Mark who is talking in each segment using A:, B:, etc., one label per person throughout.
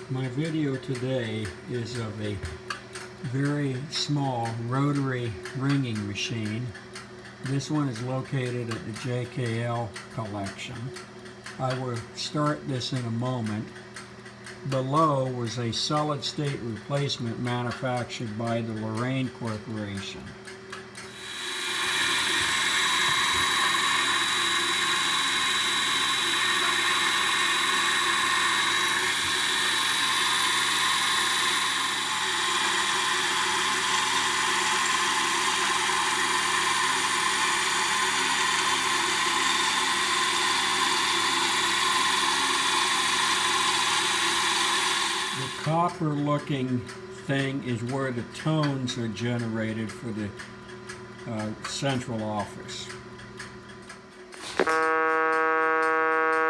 A: My video today is of a very small rotary ringing machine. This one is located at the JKL collection. I will start this in a moment. Below was a solid state replacement manufactured by the Rotary Corporation. The copper looking thing is where the tones are generated for the central office.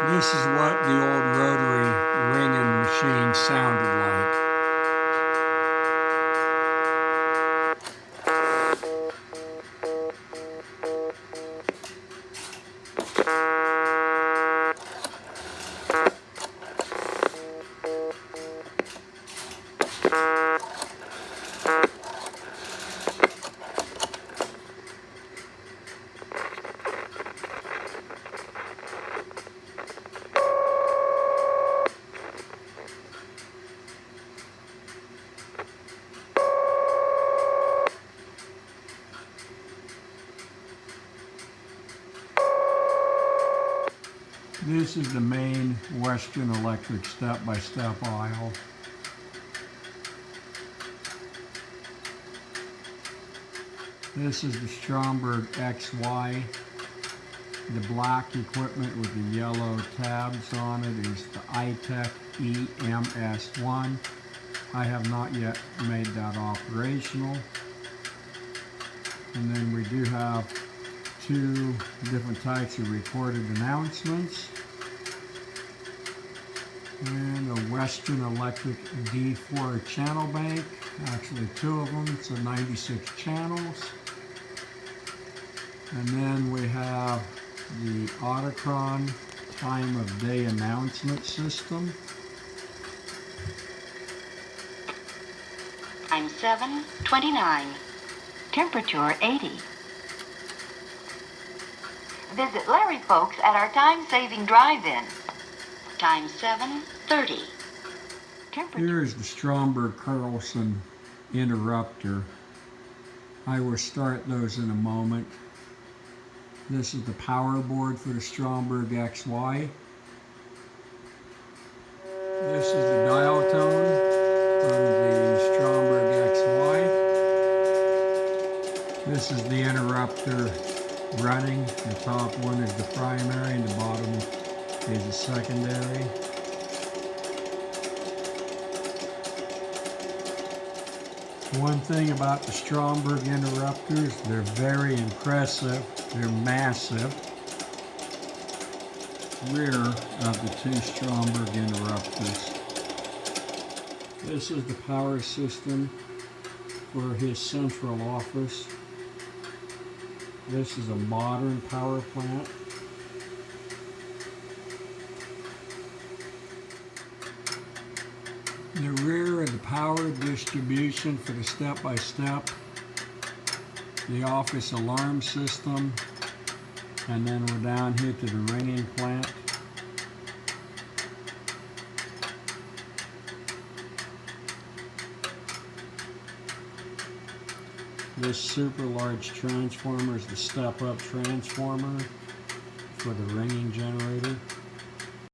A: This is what the old rotary ringing machine sounded like. This is the main Western Electric step-by-step aisle. This is the Stromberg XY. The black equipment with the yellow tabs on it is the Itec EMS 1. I have not yet made that operational. And then we do have two different types of recorded announcements, and a Western Electric D4 channel bank, actually two of them, so 96 channels. And then we have the Autocron time of day announcement system.
B: Time 7:29, temperature 80. Visit Larry folks at our time-saving drive-in. Time 7:30.
A: Here's the Stromberg Carlson interrupter. I will start those in a moment. This is the power board for the Stromberg XY. This is the dial tone from the Stromberg XY. This is the interrupter running. The top one is the primary and the bottom is the secondary. One thing about the Stromberg interrupters, they're very impressive. They're massive. Rear of the two Stromberg interrupters. This is the power system for his central office. This is a modern power plant. The rear of the power distribution for the step-by-step, the office alarm system, and then we're down here to the ringing plant. This super large transformer is the step-up transformer for the ringing generator.